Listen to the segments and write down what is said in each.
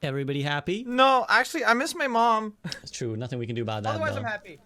Everybody happy? No, actually, I miss my mom. It's true. Nothing we can do about that. Otherwise, though. I'm happy.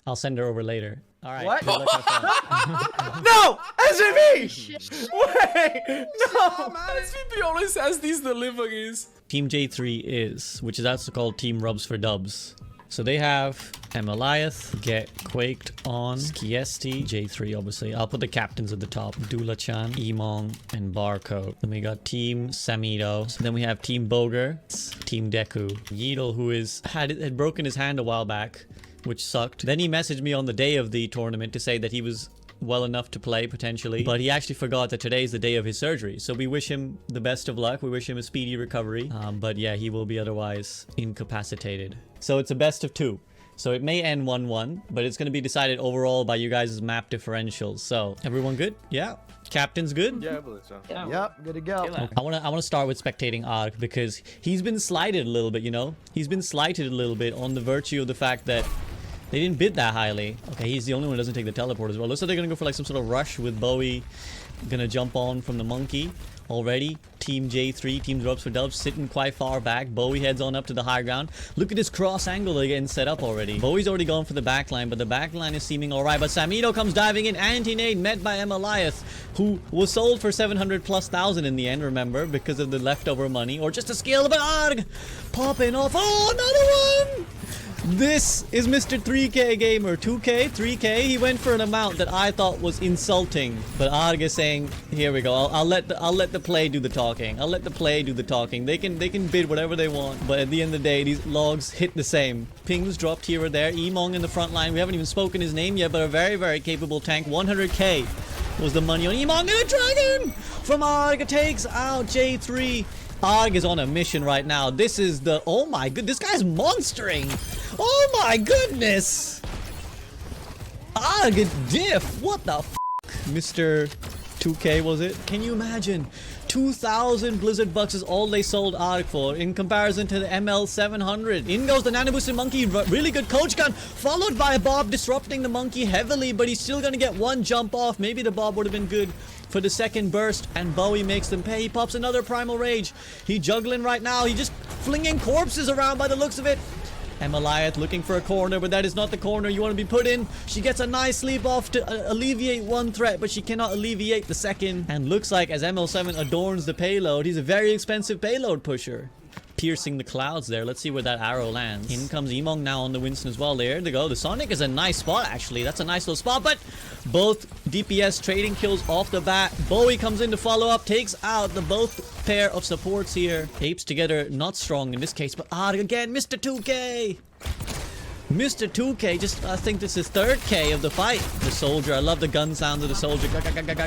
I'll send her over later. All right. What? Good luck, have fun. No! SVB! Wait! No! SVB always has these deliveries. Team J3 is, which is also called Team Rubs for Dubs. So they have Emeliath, Get Quaked on, Skiesti, J3 obviously. I'll put the captains at the top. Dula-chan, Emong, and Barcode. Then we got Team Samido. So then we have Team Boger, Team Deku. Yeedle, who had broken his hand a while back, which sucked. Then he messaged me on the day of the tournament to say that he was well enough to play potentially, but he actually forgot that today is the day of his surgery. So we wish him the best of luck. We wish him a speedy recovery. But yeah, he will be otherwise incapacitated. So it's a best of 2. So it may end 1-1, but it's going to be decided overall by you guys' map differentials. So everyone good? Yeah. Captain's good? Yeah, I believe so. Yeah. Yep, good to go. I wanna start with spectating Ark because he's been slighted a little bit, you know? He's been slighted a little bit on the virtue of the fact that they didn't bid that highly. Okay, he's the only one who doesn't take the teleport as well. Looks like they're gonna go for like some sort of rush with Bowie. Gonna jump on from the monkey already. Team J3, Team Rubs for Dubs, sitting quite far back. Bowie heads on up to the high ground. Look at this cross angle they're getting set up already. Bowie's already gone for the backline, but the backline is seeming alright. But Samido comes diving in. Anti-nade met by Emeliath, who was sold for 700,000+ in the end, remember, because of the leftover money. Or just a skill, but Arg popping off. Oh, another one! This is Mr. 3K Gamer. 2K, 3K. He went for an amount that I thought was insulting. But Arg is saying, here we go. I'll let the play do the talking. I'll let the play do the talking. They can bid whatever they want. But at the end of the day, these logs hit the same. Pings dropped here or there. Emong in the front line. We haven't even spoken his name yet, but a very, very capable tank. 100k was the money on Emong. And a dragon from Arg takes out J3. Arg is on a mission right now. This is the... Oh my god, this guy's monstering. Oh my goodness. Arg diff. What the f***? Mr. 2K was it? Can you imagine? 2,000 Blizzard bucks is all they sold Arg for in comparison to the ML 700. In goes the Nano Boosted Monkey. Really good coach gun. Followed by a Bob disrupting the Monkey heavily, but he's still gonna get one jump off. Maybe the Bob would have been good for the second burst, and Bowie makes them pay. He pops another Primal Rage. He juggling right now. He just flinging corpses around by the looks of it. Emeliath looking for a corner, but that is not the corner you want to be put in. She gets a nice sleep off to alleviate one threat, but she cannot alleviate the second. And looks like as ML7 adorns the payload, he's a very expensive payload pusher. Piercing the clouds there. Let's see where that arrow lands. In comes Emong now on the Winston as well. There they go. The Sonic is a nice spot, actually. That's a nice little spot, but both DPS trading kills off the bat. Bowie comes in to follow up, takes out the both pair of supports here. Apes together, not strong in this case, but again, Mr. 2K. Mr. 2K, just I think this is third K of the fight. The soldier, I love the gun sounds of the soldier.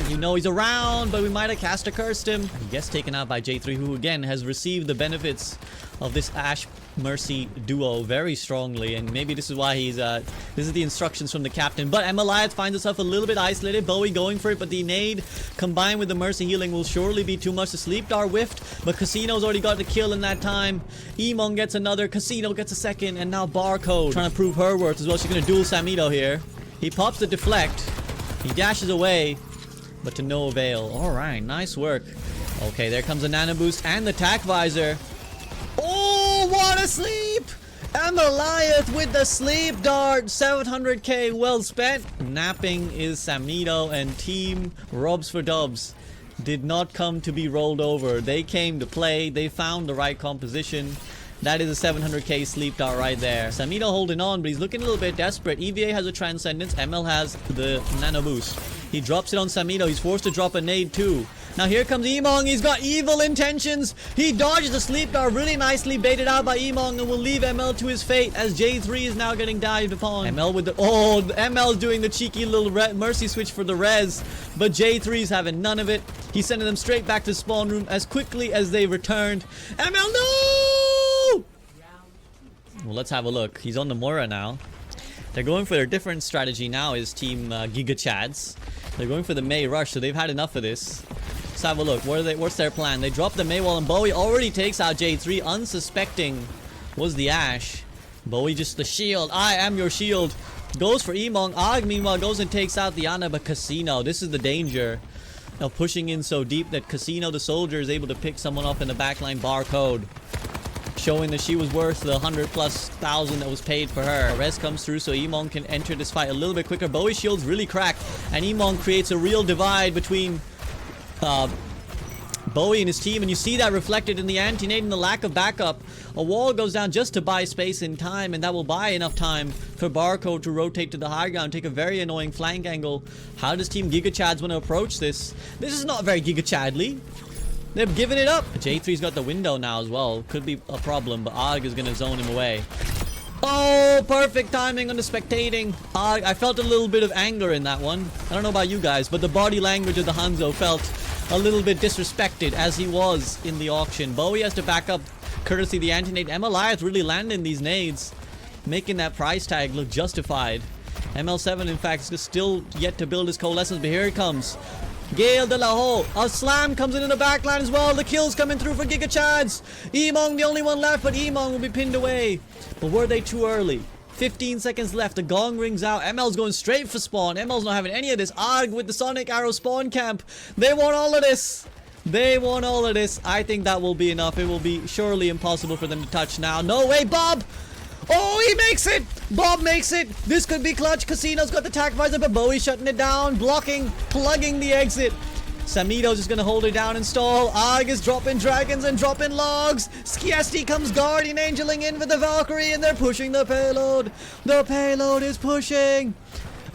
You know he's around, but we might have cast a cursed him. And he gets taken out by J3, who again has received the benefits of this Ash Mercy duo very strongly, and maybe this is why he's this is the instructions from the captain. But Emeliath finds himself a little bit isolated. Bowie going for it, but the nade combined with the Mercy healing will surely be too much. The Sleep Dart whiffed, but Casino's already got the kill in that time. Emong gets another, Casino gets a second, and now Barcode trying to prove her worth as well. She's gonna duel Samido here. He pops the deflect, he dashes away, but to no avail. Alright, nice work. Okay, there comes a nano boost and the tack visor. Oh, what a sleep! Emeliath with the sleep dart. 700k well spent. Napping is Samido, and Team Rubs for Dubs did not come to be rolled over. They came to play. They found the right composition. That is a 700k sleep dart right there. Samido holding on, but he's looking a little bit desperate. EVA has a Transcendence. ML has the Nano Boost. He drops it on Samido. He's forced to drop a nade too. Now here comes Emong. He's got evil intentions. He dodges the sleep dart really nicely, baited out by Emong, and will leave ML to his fate as J3 is now getting dived upon. ML with the... Oh, ML's doing the cheeky little mercy switch for the res, but J3's having none of it. He's sending them straight back to spawn room as quickly as they returned. ML, no! Well, let's have a look. He's on the Mora now. They're going for their different strategy now is Team Giga Chads. They're going for the Mei rush, so they've had enough of this. Let's have a look. What's their plan? They drop the Mei wall, and Bowie already takes out J3, unsuspecting was the Ash. Bowie just the shield. I am your shield. Goes for Emong. Arg, meanwhile, goes and takes out the Ana, but Casino. This is the danger of pushing in so deep that Casino, the soldier, is able to pick someone up in the backline. Barcode showing that she was worth the 100,000+ that was paid for her. Res comes through so Emong can enter this fight a little bit quicker. Bowie's shield's really cracked, and Emong creates a real divide between Bowie and his team, and you see that reflected in the anti-nade and the lack of backup. A wall goes down just to buy space in time, and that will buy enough time for Barcode to rotate to the high ground, take a very annoying flank angle. How does Team Giga Chads want to approach this? This is not very Giga Chadly. They've given it up. J3's got the window now as well. Could be a problem, but ARG is going to zone him away. Oh, perfect timing on the spectating. I felt a little bit of anger in that one. I don't know about you guys, but the body language of the Hanzo felt a little bit disrespected, as he was in the auction. Bowie has to back up courtesy the anti-nade. MLIath really landing these nades, making that price tag look justified. ML7, in fact, is still yet to build his coalescence, but here it comes. Gale de la Ho. A slam comes in the backline as well. The kills coming through for Giga Chads. Emong the only one left, but Emong will be pinned away. But were they too early? 15 seconds left. The gong rings out. ML's going straight for spawn. ML's not having any of this. ARG with the Sonic Arrow spawn camp. They want all of this. They want all of this. I think that will be enough. It will be surely impossible for them to touch now. No way, Bob! Oh, he makes it! Bob makes it! This could be clutch. Casino's got the tac visor, but Bowie shutting it down, blocking, plugging the exit. Samito's just gonna hold it down and stall. ARG is dropping dragons and dropping logs. Skiesti comes guardian angeling in with the Valkyrie, and they're pushing the payload. The payload is pushing.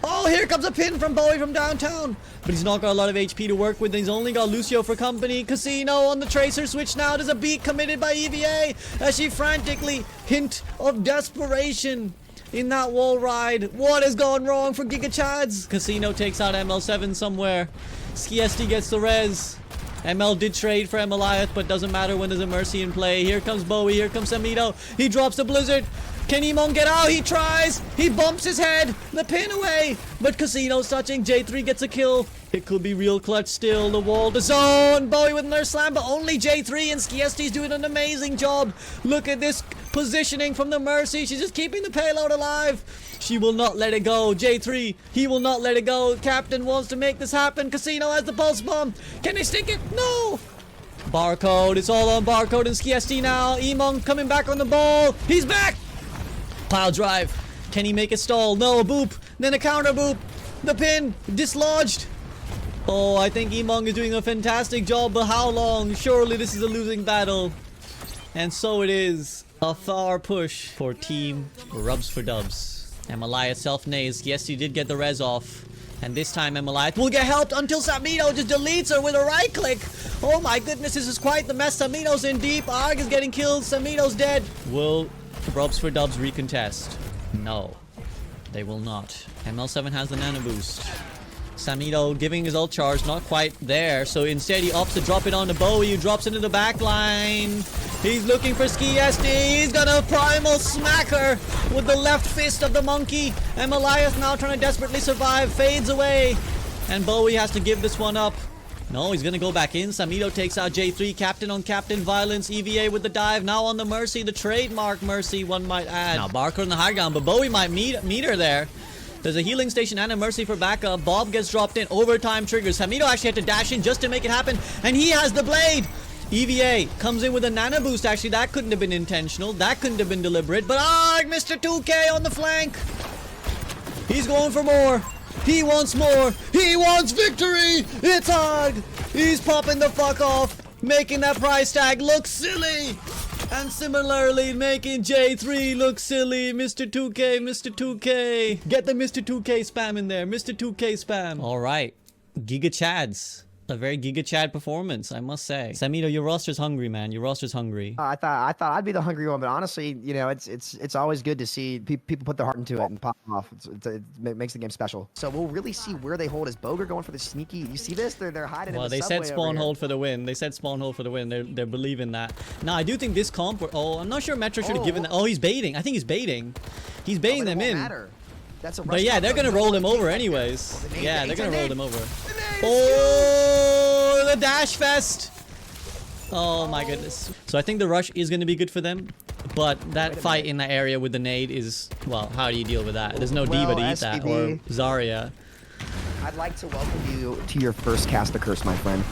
Oh, here comes a pin from Bowie from downtown. But he's not got a lot of HP to work with. He's only got Lucio for company. Casino on the tracer switch now. There's a beat committed by EVA as she frantically hint of desperation in that wall ride. What has gone wrong for Giga Chads? Casino takes out ML7 somewhere. Skiesti gets the res. ML did trade for MLIath, but doesn't matter when there's a Mercy in play. Here comes Bowie. Here comes Samito. He drops the Blizzard. Can Emong get out? He tries. He bumps his head. The pin away. But Casino's touching. J3 gets a kill. It could be real clutch still. The wall, the zone. Bowie with another slam, but only J3, and Skiesti's doing an amazing job. Look at this positioning from the Mercy. She's just keeping the payload alive. She will not let it go. J3, he will not let it go. Captain wants to make this happen. Casino has the pulse bomb. Can they stick it? No. Barcode. It's all on Barcode and Skiesti now. Emong coming back on the ball. He's back. Pile drive. Can he make it stall? No, a boop. Then a counter boop. The pin dislodged. Oh, I think Emong is doing a fantastic job, but how long? Surely this is a losing battle. And so it is. A far push for Team Rubs for Dubs. MLIath self-nays. Yes, he did get the res off. And this time MLIath will get helped until Samito just deletes her with a right click. Oh my goodness, this is quite the mess. Samito's in deep. ARG is getting killed. Samito's dead. Will Rubs for Dubs recontest? No, they will not. ML7 has the nano boost. Samito giving his ult charge, not quite there, so instead he opts to drop it on to Bowie, who drops into the back line. He's looking for Skiesti. He's gonna primal smacker with the left fist of the monkey. MLIath now trying to desperately survive, fades away, and Bowie has to give this one up. No, he's gonna go back in. Samito takes out J3. Captain on captain violence. EVA with the dive. Now on the Mercy. The trademark Mercy, one might add. Now Barker on the high ground, but Bowie might meet her there. There's a healing station and a Mercy for backup. Bob gets dropped in. Overtime triggers. Samito actually had to dash in just to make it happen. And he has the blade. EVA comes in with a nano boost. Actually, that couldn't have been intentional. That couldn't have been deliberate. But Mr. 2K on the flank. He's going for more. He wants more. He wants victory. It's ARG. He's popping the fuck off, making that price tag look silly. And similarly, making J3 look silly. Mr. 2K, Mr. 2K. Get the Mr. 2K spam in there. Mr. 2K spam. All right. Giga Chads. A very Giga Chad performance, I must say. Samito, your roster's hungry, man. Your roster's hungry. I thought I'd be the hungry one, but honestly, you know, it's always good to see people put their heart into it and pop off. It makes the game special. So we'll really see where they hold. Is Boger going for the sneaky? You see this? They're hiding. Well, in the they said subway spawn hold for the win. They said spawn hold for the win. They're believing that. Now I do think this comp. Oh, I'm not sure Metro should have given that. Oh, he's baiting. I think he's baiting. He's baiting them in. That's a but yeah, they're gonna roll him over anyways. Yeah, they're gonna roll him over. Oh, the dash fest! Oh my goodness. So I think the rush is gonna be good for them, but that fight in that area with the nade is, well, how do you deal with that? There's no D.Va to eat that, or Zarya. I'd like to welcome you to your first cast of Curse, my friend.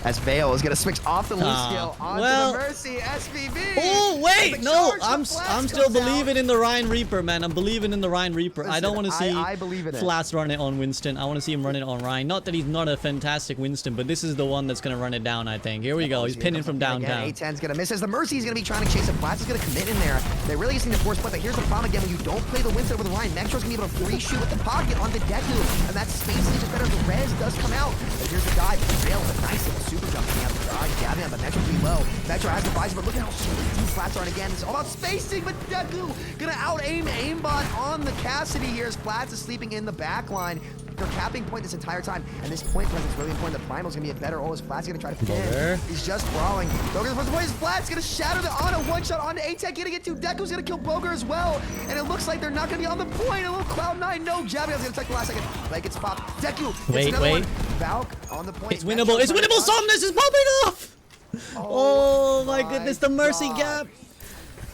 as Vale is gonna switch off the Lucio onto well- the Mercy. SVB. Oh wait, The no, charge from I'm Flats still comes out. believing in the Ryan Reaper, man. I'm believing in the Ryan Reaper. I don't Listen, want to see I believe in it. Flats run it on Winston. I want to see him run it on Ryan. Not that he's not a fantastic Winston, but this is the one that's gonna run it down. I think. Here we go. He's pinning from downtown. A10's gonna miss as the Mercy is gonna be trying to chase it. Flats is gonna commit in there. They really just need to force play. But here's the problem again: when you don't play the Winston with Ryan, Metro's gonna be able to free shoot with the pocket onto Deku, and that space is just better. The res does come out. But here's the dive. Vale with a nice little super jump coming out the garage. Gabbing, but Metro pretty low. Metro has the visor, but look at how deep Flats are. And again, it's all about spacing. But Deku gonna out aim aimbot on the Cassidy here as Flats is sleeping in the back line. They're capping point this entire time, and this point presence is really important. The Primal's gonna be a better ult as Flats gonna try to pin. He's just brawling. Boger's first point is Flats gonna shatter the Ana one shot onto A-Tech, getting it to Deku's gonna kill Boger as well. And it looks like they're not gonna be on the point. A little Cloud9, no Javia's gonna take the last second. Like it's popped. Deku. Wait. Valk on the point. It's winnable. It's winnable. Somnus is popping off. Oh my goodness, the Mercy God. gap.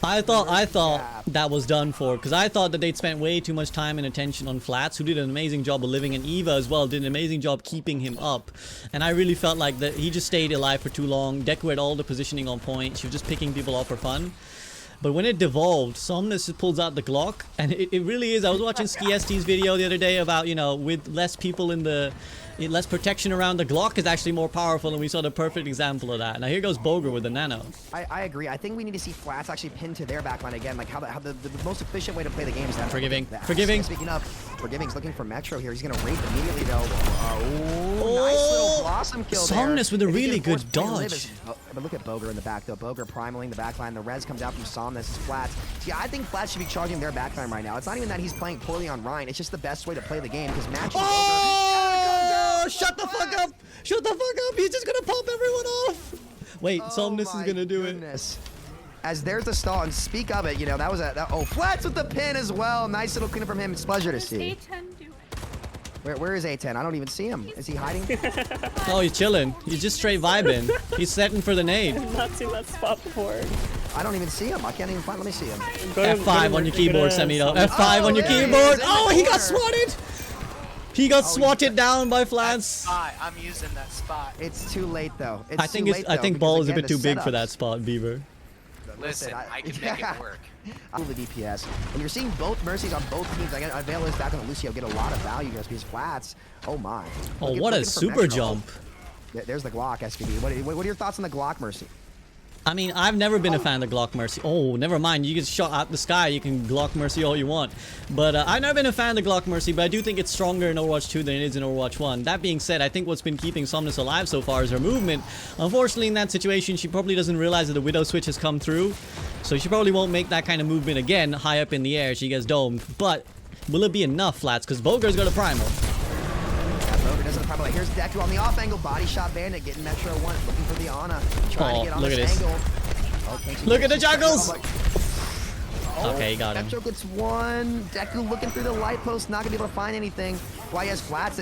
I thought that was done for, because I thought that they'd spent way too much time and attention on Flats, who did an amazing job of living, and Eva as well did an amazing job keeping him up. And I really felt like that he just stayed alive for too long. Deku had all the positioning on point. She was just picking people off for fun. But when it devolved, Somnus just pulls out the Glock, and it really is. I was watching SkiST's video the other day about, you know, with less people in the... less protection around, the Glock is actually more powerful, and we saw the perfect example of that. Now here goes Boger with the nano. I agree. I think we need to see Flats actually pin to their backline again. Like how the most efficient way to play the game is that. Forgiving. Speaking of, Forgiving's looking for Metro here. He's gonna rape immediately though. Nice little Blossom kill there. Somnus with a If he really can force good play to live dodge. as- But look at Boger in the back though. Boger primaling the backline. The res comes out from Somnus. It's Flats. See, I think Flats should be charging their backline right now. It's not even that he's playing poorly on Ryan. It's just the best way to play the game because matching Oh! Shut the fuck up! Shut the fuck up! He's just gonna pop everyone off! Wait, Somnus is gonna do it. As there's the stall, and speak of it, you know, that was oh, Flats with the pin as well. Nice little cleanup from him. It's a pleasure to see. Where is A10? I don't even see him. Is he hiding? Oh, he's chilling. He's just straight vibing. He's setting for the nade. I've not seen that spot before. I don't even see him. I can't even find. Let me see him. F5 on your keyboard, Semito. F5 on your there he is, keyboard. in the Oh, he got corner. swatted! He got swatted down by Flats. Spot. I'm using that spot. It's too late though. It's I think too it's late, I though, think because, ball is a again, bit the too big for setups- that spot, Beaver. Listen, I can make it work. I the DPS. And you're seeing both Mercies on both teams. Again, Veil is back on Lucio. Get a lot of value here because Flats. Oh my. Oh, Looking- what a looking for super Metro. jump. There's the Glock, SVB. What are your thoughts on the Glock Mercy? I mean, I've never been a fan of the Glock Mercy. Oh, never mind. You get shot out the sky. You can Glock Mercy all you want. But I've never been a fan of the Glock Mercy, but I do think it's stronger in Overwatch 2 than it is in Overwatch 1. That being said, I think what's been keeping Somnus alive so far is her movement. Unfortunately, in that situation, she probably doesn't realize that the Widow switch has come through. So she probably won't make that kind of movement again, high up in the air. She gets domed. But will it be enough, Flats? Because Boger's got a primal. Boger doesn't have a problem. Here's Deku on the off angle. Body shot Bandit getting Metro 1. Looking for the Ana. Trying to get on look this at this. angle. Oh, can't you Look get at the it? juggles! Oh, my- Okay, got him. Metro gets one. Deku looking through the light post, not gonna be able to find anything. Why he has Flats.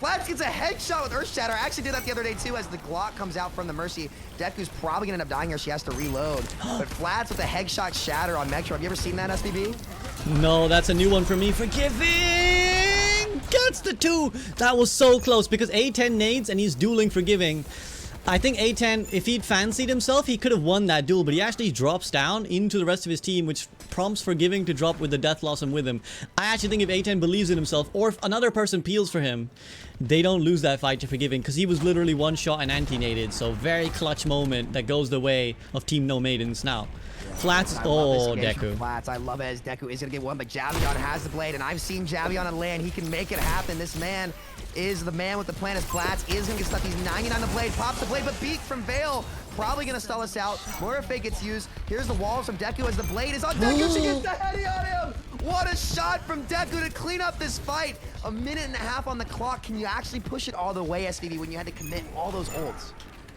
Flats gets a headshot with Earth Shatter. I actually did that the other day too, as the Glock comes out from the Mercy. Deku's probably gonna end up dying here. She has to reload. But Flats with a headshot shatter on Metro. Have you ever seen that, SVB? No, that's a new one for me. Forgiving! Gets the 2! That was so close because A10 nades and he's dueling Forgiving. I think A10, if he'd fancied himself, he could have won that duel, but he actually drops down into the rest of his team, which prompts Forgiving to drop with the Death Blossom with him. I actually think if A10 believes in himself, or if another person peels for him, they don't lose that fight to Forgiving, because he was literally one shot and anti-naded, so very clutch moment that goes the way of Team No Maidens now. Flats, I love this oh, engagement from Deku. Flats. I love it as Deku is gonna get one, but Javion has the blade, and I've seen Javion on land. He can make it happen. This man is the man with the plan as Flats is gonna get stuck. He's 99 the blade, pops the blade, but beat from Vale. Probably gonna stall us out. More fake gets used. Here's the walls from Deku as the blade is on Deku. She gets the heady on him. What a shot from Deku to clean up this fight. A minute and a half on the clock. Can you actually push it all the way, SVB, when you had to commit all those ults?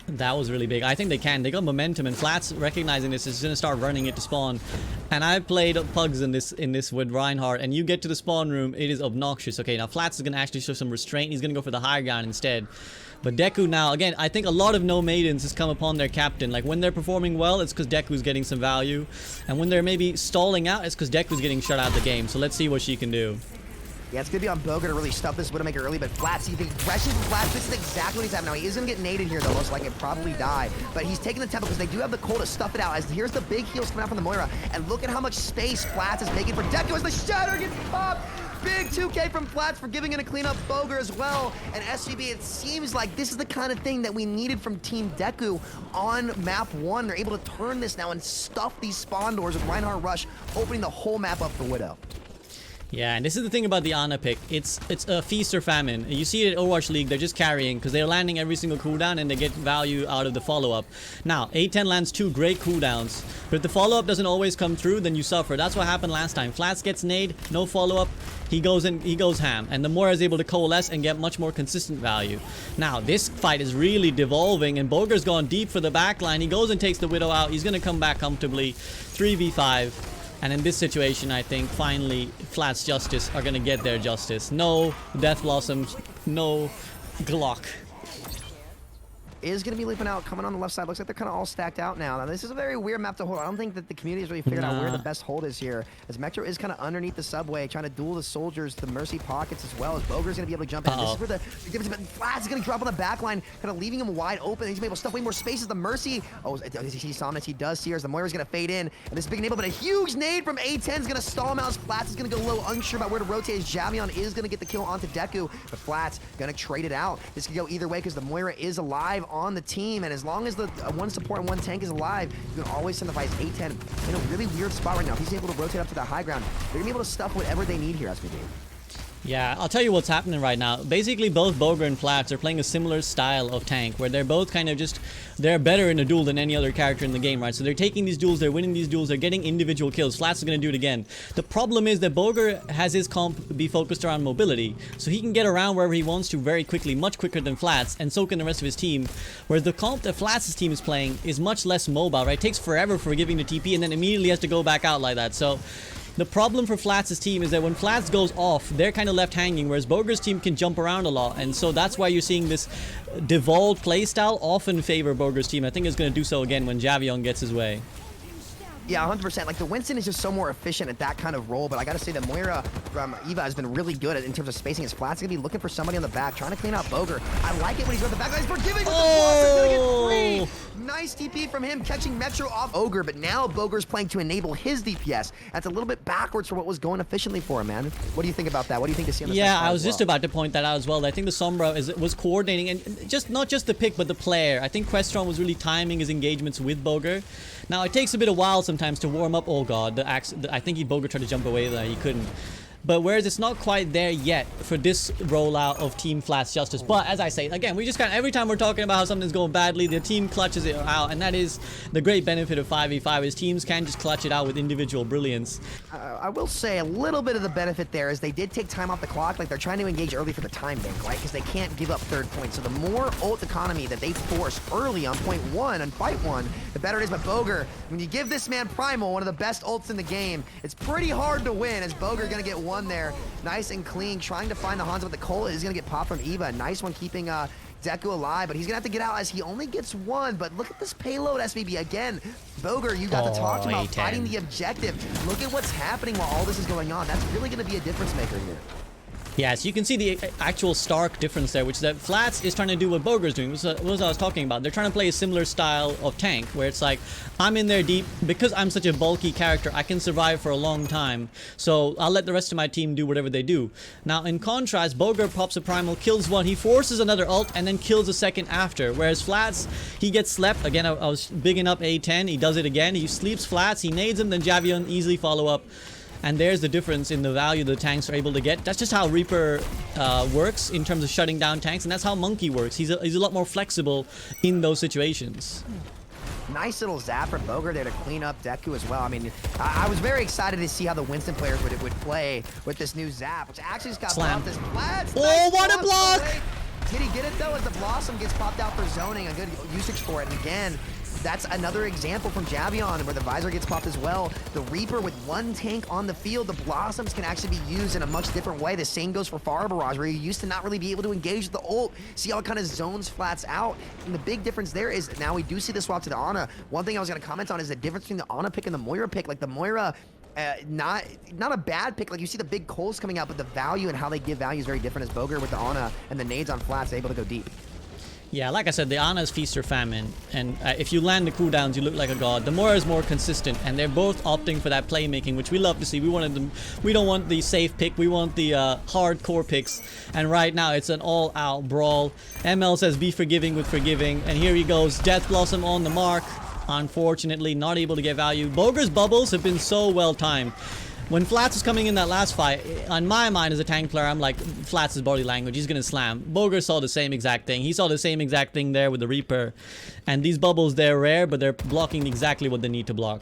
That was really big. I think they can. They got momentum, and Flats recognizing this is gonna start running it to spawn. And I played Pugs in this with Reinhardt, and you get to the spawn room, it is obnoxious. Okay, now Flats is gonna actually show some restraint. He's gonna go for the higher ground instead. But Deku now, again, I think a lot of No Maidens has come upon their captain. Like when they're performing well, it's because Deku's getting some value, and when they're maybe stalling out, it's because Deku's getting shut out of the game. So let's see what she can do. Yeah, it's gonna be on Boga to really stuff this Widowmaker early, but Flats, the aggression from Flats, this is exactly what he's having now. He is gonna get naded here though, most likely, and probably die. But he's taking the tempo because they do have the coal to stuff it out. As here's the big heals coming out from the Moira, and look at how much space Flats is making for Deku as the Shatter gets popped. Big 2K from Flats for giving in a cleanup Boger as well. And SVB, it seems like this is the kind of thing that we needed from Team Deku on map 1. They're able to turn this now and stuff these spawn doors with Reinhardt Rush, opening the whole map up for Widow. Yeah, and this is the thing about the Ana pick. It's a feast or famine. You see it at Overwatch League, they're just carrying because they're landing every single cooldown and they get value out of the follow-up. Now, A10 lands 2 great cooldowns, but if the follow-up doesn't always come through, then you suffer. That's what happened last time. Flats gets nade, no follow-up, he goes ham, and the Moira is able to coalesce and get much more consistent value. Now, this fight is really devolving, and Boger's gone deep for the backline. He goes and takes the Widow out. He's going to come back comfortably, 3v5. And in this situation, I think, finally, Flats Justice are going to get their justice. No Death Blossoms, no Glock. Is going to be leaping out, coming on the left side. Looks like they're kind of all stacked out now. Now, this is a very weird map to hold. I don't think that the community has really figured out where the best hold is here. As Metro is kind of underneath the subway, trying to duel the soldiers, the Mercy pockets as well. As Boger's going to be able to jump in. This is where the difference. But Flats is going to drop on the back line, kind of leaving him wide open. He's going to be able to stuff way more space as the Mercy. Oh, he saw him as he does see her. As the Moira's going to fade in. And this big enable, but a huge nade from A10 is going to stall him out. As Flats is going to go low, unsure about where to rotate. As Javion is going to get the kill onto Deku. But Flats going to trade it out. This could go either way because the Moira is alive on the team. And as long as the one support and one tank is alive, you can always send the fight. A10 in a really weird spot right now. If he's able to rotate up to the high ground, they're going to be able to stuff whatever they need here, SVB. Yeah, I'll tell you what's happening right now. Basically, both Boger and Flats are playing a similar style of tank, where they're both kind of just, they're better in a duel than any other character in the game, right? So they're taking these duels, they're winning these duels, they're getting individual kills. Flats is going to do it again. The problem is that Boger has his comp be focused around mobility, so he can get around wherever he wants to very quickly, much quicker than Flats, and so can the rest of his team. Whereas the comp that Flats' team is playing is much less mobile, right? It takes forever for giving the TP, and then immediately has to go back out like that. So the problem for Flats' team is that when Flats goes off, they're kind of left hanging, whereas Boger's team can jump around a lot. And so that's why you're seeing this devolved playstyle often favor Boger's team. I think it's going to do so again when Javion gets his way. Yeah, 100%. Like, the Winston is just so more efficient at that kind of role, but I gotta say that Moira from Eva has been really good in terms of spacing his Flats. Gonna be looking for somebody on the back, trying to clean out Boger. I like it when he's on the back line. He's forgiving with the blocks. He's gonna get free. Nice TP from him, catching Metro off Ogre, but now Boger's playing to enable his DPS. That's a little bit backwards for what was going efficiently for him, man. What do you think about that? What do you think to see on the Yeah, I was just about to point that out as well. I think the Sombra was coordinating, and just not just the pick, but the player. I think Questron was really timing his engagements with Boger. Now, it takes a bit of while sometimes to warm up. Oh god, I think Boger tried to jump away there, he couldn't. But whereas it's not quite there yet for this rollout of Team Flats Justice. But as I say, again, we just kind of, every time we're talking about how something's going badly, the team clutches it out. And that is the great benefit of 5v5, is teams can just clutch it out with individual brilliance. I will say a little bit of the benefit there is they did take time off the clock. Like, they're trying to engage early for the time bank, right? Because they can't give up third point. So the more ult economy that they force early on point 1 and fight 1, the better it is. But Boger, when you give this man Primal, one of the best ults in the game, it's pretty hard to win, as Boger gonna get one there. Nice and clean, trying to find the Hanzo, but the Cole is gonna get popped from Eva. Nice one keeping Deku alive, but he's gonna have to get out as he only gets one. But look at this payload, SVB. Again, Boger, you got to talk to him about fighting the objective. Look at what's happening while all this is going on. That's really gonna be a difference maker here. Yes, you can see the actual stark difference there, which is that Flats is trying to do what Boger's doing, which was what I was talking about. They're trying to play a similar style of tank, where it's like, I'm in there deep, because I'm such a bulky character, I can survive for a long time, so I'll let the rest of my team do whatever they do. Now, in contrast, Boger pops a Primal, kills one, he forces another ult, and then kills a second after, whereas Flats, he gets slept. Again, I was bigging up A10, he does it again, he sleeps Flats, he nades him, then Javion easily follow up. And there's the difference in the value the tanks are able to get. That's just how Reaper works in terms of shutting down tanks, and that's how Monkey works. He's a lot more flexible in those situations. Nice little zap from Boger there to clean up Deku as well. I mean, I was very excited to see how the Winston players would play with this new zap, which actually just got blocked as Flats. Oh, nice what a block! Did he get it though, as the Blossom gets popped out for zoning? A good usage for it. And again, that's another example from Javion where the Visor gets popped as well. The Reaper with one tank on the field, the Blossoms can actually be used in a much different way. The same goes for Fire Barrage, where you used to not really be able to engage with the ult. See how it kind of zones Flats out. And the big difference there is now we do see the swap to the Ana. One thing I was going to comment on is the difference between the Ana pick and the Moira pick. Like, the Moira, not a bad pick. Like, you see the big coals coming out, but the value and how they give value is very different. As Boger with the Ana and the nades on flats, able to go deep. Yeah, like I said, the Ana is feast or famine, and if you land the cooldowns, you look like a god. The Moira is more consistent, and they're both opting for that playmaking, which we love to see. We don't want the safe pick, we want the hardcore picks, and right now it's an all-out brawl. ML says be forgiving with forgiving, and here he goes, Death Blossom on the mark. Unfortunately, not able to get value. Boger's bubbles have been so well timed. When Flats was coming in that last fight, on my mind as a tank player, I'm like, Flats' body language, he's gonna slam. Boger saw the same exact thing. He saw the same exact thing there with the Reaper. And these bubbles, they're rare, but they're blocking exactly what they need to block.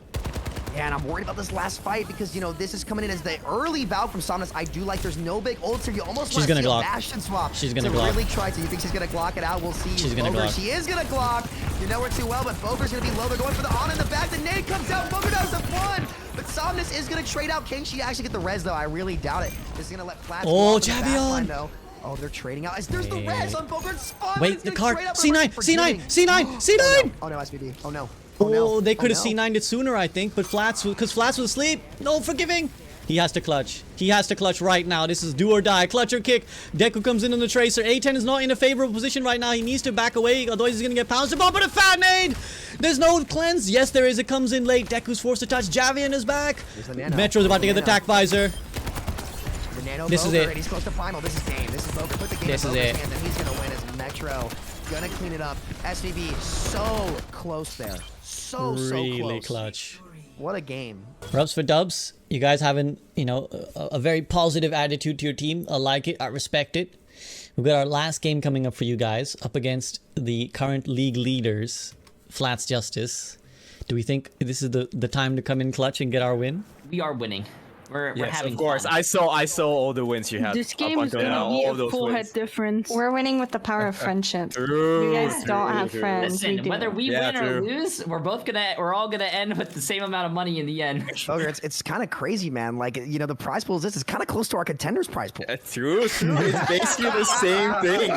Yeah, and I'm worried about this last fight because, you know, this is coming in as the early Valve from Somnus. I do like there's no big ult, so you almost want to see a Bastion swap. She's gonna to Glock. really try to. You think she's going to Glock it out? We'll see. She's gonna Boger, Glock. she is going to Glock. You know her too well, but Boger's going to be low. They're going for the Ana in the back. The nade comes out. Boger does the one. But Somnus is going to trade out. Can she actually get the res, though? I really doubt it. This is going to let Flats Oh, go off in the Javion. backline, though. Oh, they're trading out. There's the res on Boger's spawn. Wait, the card. C9, C9, C9, C9! Oh, no, SVB. Oh, no. Oh, no. they could have no. C9'd it sooner, I think, but Flats, because Flats was asleep. No forgiving. He has to clutch. He has to clutch right now. This is do or die. Clutch or kick. Deku comes in on the Tracer. A10 is not in a favorable position right now. He needs to back away, otherwise he's going to get pounced upon. But a fat nade! There's no cleanse. Yes, there is. It comes in late. Deku's forced to touch. Javian is back. Metro's about to get the attack visor. This is it. He's close to final. This is game. This is Boger. Put the game This in is Boger's it. hands, and he's going to win as Metro. Gonna clean it up. SVB so close there. So Really close. clutch. What a game. Rubs for dubs. You guys having, you know, a very positive attitude to your team. I like it. I respect it. We've got our last game coming up for you guys, up against the current league leaders, Flats Justice. Do we think this is the time to come in clutch and get our win? We are winning. We're Yes, having of course. fun. I saw all the wins you had. This game up is until now, gonna be all a those full head wins. difference. We're winning with the power of friendship. True, You guys don't have true. friends. we Listen, do. whether we Yeah, win or true. lose, we're all gonna end with the same amount of money in the end. Boger, it's kind of crazy, man. Like, you know, the prize pool is this. It's kind of close to our contenders prize pool. True. It's basically the same thing.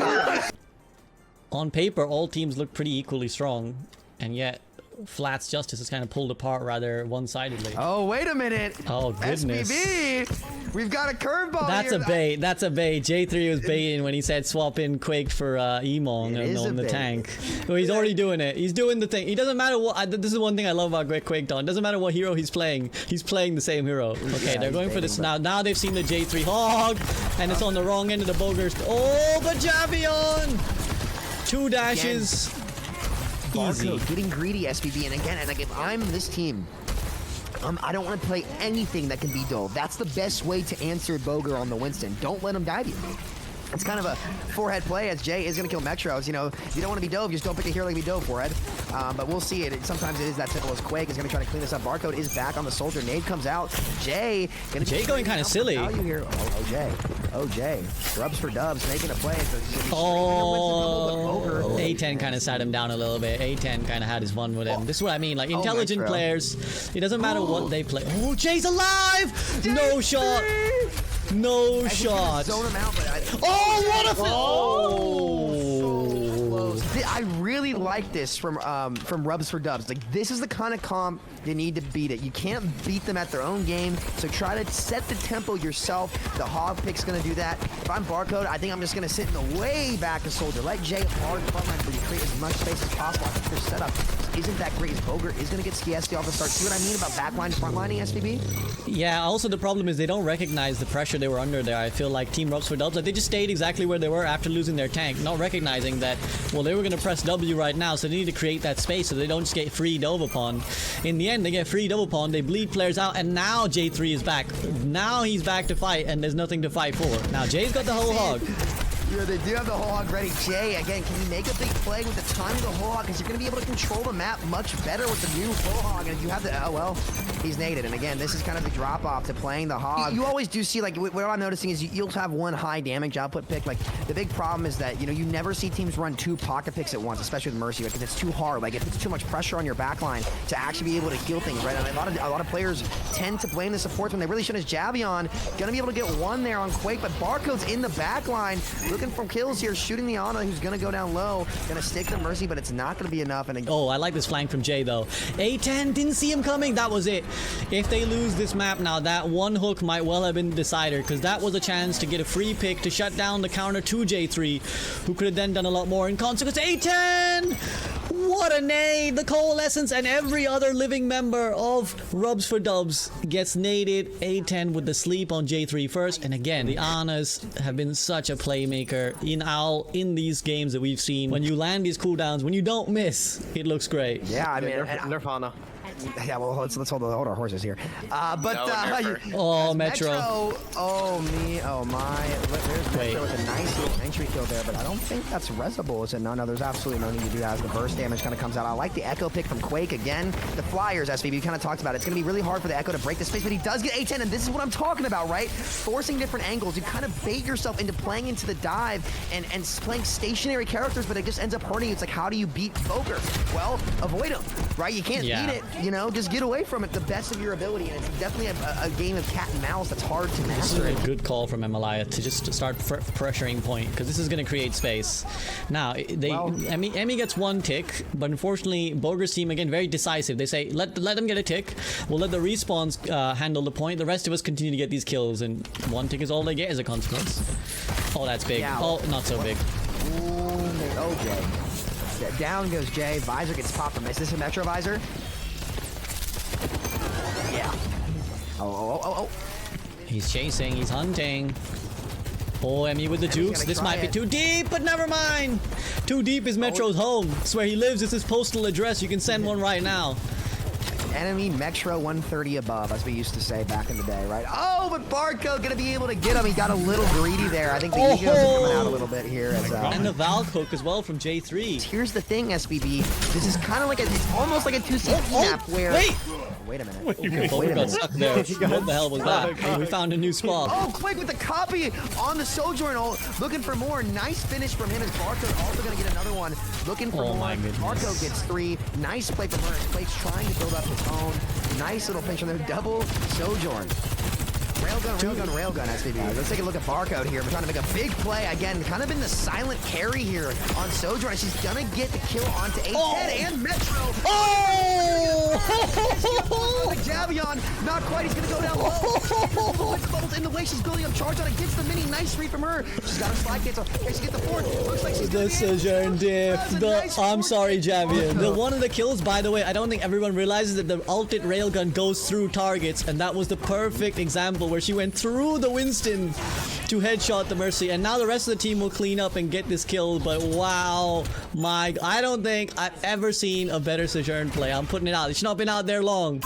On paper, all teams look pretty equally strong, and yet Flats Justice is kind of pulled apart rather one-sidedly. Oh, wait a minute. Oh, goodness. SVB, we've got a curveball That's here. a bait. That's a bait. J3 was baiting when he said swap in Quake for Emong It is on a the bait. tank. Well, he's already doing it. He's doing the thing. He doesn't matter what. This is one thing I love about Quake Dawn. It doesn't matter what hero he's playing. He's playing the same hero. Okay, Yeah, they're he's going for this baiting, now. Now they've seen the J3 hog, and it's on the wrong end of the Boger's. Oh, but Javion! 2 dashes. Easy. Barcode getting greedy, SVB, and again, and like, if I'm this team, I don't want to play anything that can be dove. That's the best way to answer Boger on the Winston. Don't let him dive you. It's kind of a forehead play, as Jay is going to kill Metros. You know, if you don't want to be dove, just don't pick a hero like be dove, forehead. But we'll see it. Sometimes it is that simple as Quake is going to try to clean this up. Barcode is back on the soldier. Nade comes out. Jay Going kind of silly. Value here. Oh, Jay. Oh, Jay. Rubs for dubs, making a play. Oh, A10 kind of sat him down a little bit. A10 kind of had his fun with him. This is what I mean. Like, intelligent Metro. players, it doesn't matter what they play. Oh, Jay's alive! No shot! No shot! Zone him out, but Oh, what a I really like this from Rubs for Dubs. Like, this is the kind of comp you need to beat it. You can't beat them at their own game, so try to set the tempo yourself. The hog pick's gonna do that. If I'm Barcode, I think I'm just gonna sit in the way back of Soldier. Let Jay hard frontline for you, create as much space as possible. I think their setup isn't that great as Boger is gonna get Skiesti off the start. See what I mean about backline to frontlining, SVB? Yeah, also the problem is they don't recognize the pressure they were under there. I feel like Team Rubs for Dubs, like they just stayed exactly where they were after losing their tank, not recognizing that, well, they were going to press W right now, so they need to create that space so they don't just get free dove upon. In the end, they get free dove upon, they bleed players out, and now J3 is back. Now he's back to fight, and there's nothing to fight for. Now Jay's got the whole hog. Yeah, they do have the whole hog ready. Jay, again, can you make a big play with the time of the whole hog? Because you're going to be able to control the map much better with the new full hog. And if you have the, oh, well, he's naded. And again, this is kind of the drop off to playing the hog. You always do see, like, what I'm noticing is you'll have one high damage output pick. Like, the big problem is that, you know, you never see teams run 2 pocket picks at once, especially with Mercy, because it's too hard. Like, it puts too much pressure on your backline to actually be able to heal things, right? And a lot of players tend to blame the supports when they really shouldn't. As Javion, going to be able to get one there on Quake, but Barcode's in the backline. looking for kills here, shooting the Ana, who's gonna go down low, gonna stick the Mercy, but it's not gonna be enough. And Oh, I like this flank from Jay though. A10 didn't see him coming. That was it. If they lose this map now, that one hook might well have been the decider, because that was a chance to get a free pick to shut down the counter to J3, who could have then done a lot more. In consequence, A10! What a nade! The Coalescence and every other living member of Rubs for Dubs gets naded. A10 with the sleep on J3 first. And again, the Anas have been such a playmaker in these games that we've seen. When you land these cooldowns, when you don't miss, it looks great. yeah, I mean, Nirvana. yeah, well, let's hold our horses here. Oh, as Metro. Oh me, oh my. There's Wait. Metro with a nice little entry kill there, but I don't think that's Resable, is it? No, there's absolutely no need to do that as the burst damage kind of comes out. I like the Echo pick from Quake again. The Flyers, SVB, you kind of talked about it. It's going to be really hard for the Echo to break the space, but he does get A10, and this is what I'm talking about, right? Forcing different angles. You kind of bait yourself into playing into the dive and playing stationary characters, but it just ends up hurting you. It's like, how do you beat Boker? Well, avoid him, right? You can't beat it, you know? Just get away from it the best of your ability, and it's definitely a game of cat and mouse that's hard to This is master. a good call from Emalaya to just start pressuring point, because this is going to create space. Now, Emmy gets one tick, but unfortunately, Boger's team, again, very decisive. They say, let them get a tick. We'll let the respawns handle the point. The rest of us continue to get these kills, and one tick is all they get as a consequence. Oh, that's big. Yeah. Oh, not so big. Ooh, oh, Jay. Down goes Jay. Visor gets popped from. Is this a Metro Visor? Yeah. Oh. He's chasing, he's hunting. Oh, Emmy with the jukes. This might be too deep, but never mind. Too deep is Metro's home. It's where he lives. It's his postal address. You can send one right now. Enemy Metro 130 above, as we used to say back in the day, right? Oh, but Barco gonna be able to get him. He got a little greedy there. I think the egos are coming out a little bit here. As, And the Valk hook as well from J3. here's the thing, SVB. This is kind of like it's almost like a 2CP map where. Wait a minute. Okay, Boger got stuck there. What the hell was that? And we found a new spot. Oh, Quake with the copy on the Sojourn. Looking for more. Nice finish from him as Barco also going to get another one. Looking for more. My goodness. Barco gets 3. Nice play from her. Quake's trying to build up his own. Nice little finish from there. Double Sojourn. Railgun, SVB. Let's take a look at Barcode here. We're trying to make a big play. Again, kind of been the silent carry here on Sojourn. And she's going to get the kill onto A10 and Metro. The Javion, not quite. He's going to go down low. Bubbles in the way. She's building up charge on it. Gets the mini. Nice read from her. She's got a slide cancel. Okay, she gets the fourth. Looks like she's The Sojourn diff. I'm sorry, Javian. The one of the kills, by the way, I don't think everyone realizes that the ulted railgun goes through targets, and that was the perfect example where she went through the Winston to headshot the Mercy, and now the rest of the team will clean up and get this kill. But wow, I don't think I've ever seen a better Sojourn play. I'm putting it out. It's not been out there long.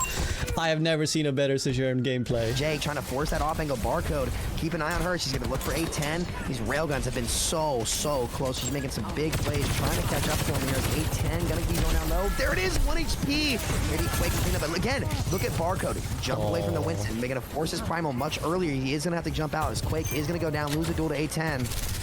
I have never seen a better Sojourn gameplay. Jay trying to force that off-angle Barcode. Keep an eye on her. She's going to look for A10. These railguns have been so close. She's making some big plays, trying to catch up to him here. A10 going to keep going down low. There it is, 1 HP. Maybe Quake can clean up. But again, look at Barcode. Jump away from the Winston. They're going to force his primal much earlier. He is going to have to jump out as Quake is going to go down, lose a duel to A10.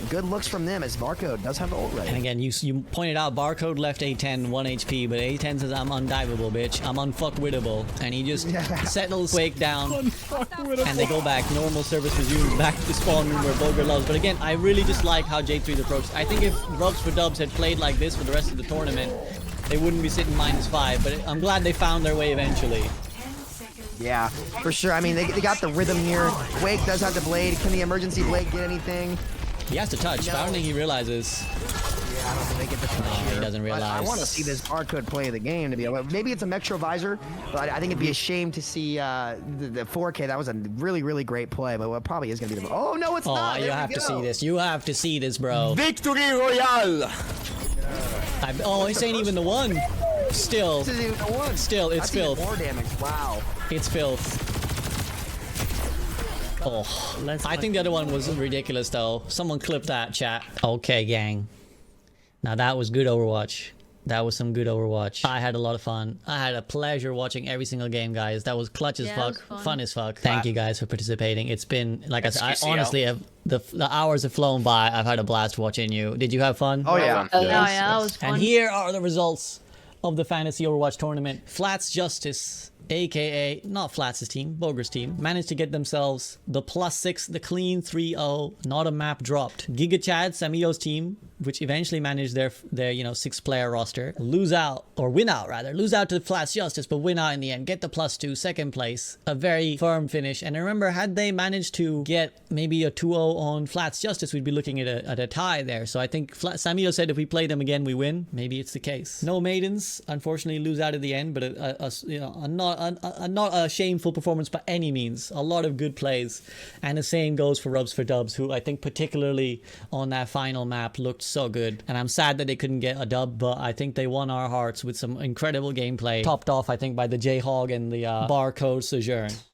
Good looks from them as Barcode does have the ult ready. And again, you pointed out Barcode left A10 1 HP, but A10 says I'm undiveable, bitch. I'm unfuckwittable. And he just settles Quake down. And they go back. Normal service resumes back to the spawn room where Boger loves. But again, I really just like how J3's approached. I think if Rubs for Dubs had played like this for the rest of the tournament, they wouldn't be sitting -5. But I'm glad they found their way eventually. Yeah, for sure. I mean, they got the rhythm here. Quake does have the blade. Can the emergency blade get anything? He has to touch, but I don't think he realizes. Yeah, I don't think they get the touch He here. doesn't But I realize. want to see this Barcode play of the game to be able. Maybe it's a Metro Visor, but I think it'd be a shame to see the 4K. That was a really great play, but what probably is going to be the. Oh no, it's not. Oh, you There have we to go. see this. You have to see this, bro. Victory Royale! Oh, this ain't even the one. Still, This isn't even the one. Still, it's That's even filth. more damage. Wow. It's filth. Oh, I think the other one was ridiculous though. Someone clip that, chat. Okay, gang. Now that was good Overwatch. That was some good Overwatch. I had a lot of fun. I had a pleasure watching every single game, guys. That was clutch as fuck, fun as fuck. Thank you guys for participating. It's been, like I said, I honestly have, the hours have flown by. I've had a blast watching you. Did you have fun? Oh yeah. Oh, yeah, that was fun. And here are the results of the Fantasy Overwatch tournament. Flats Justice aka not Flats' team, Boger's team, managed to get themselves the +6, the clean 3-0, not a map dropped. Giga Chad, Samio's team, which eventually managed their 6-player roster, lose out to Flats Justice, but win out in the end, get the +2, second place, a very firm finish. And remember, had they managed to get maybe a 2-0 on Flats Justice, we'd be looking at a tie there. So I think Samio said if we play them again, we win. Maybe it's the case. No Maidens, unfortunately, lose out at the end, but not a shameful performance by any means. A lot of good plays, and the same goes for Rubs for Dubs, who I think particularly on that final map looked so good. And I'm sad that they couldn't get a dub, but I think they won our hearts with some incredible gameplay, topped off I think by the J-Hog and the Barcode Sojourn.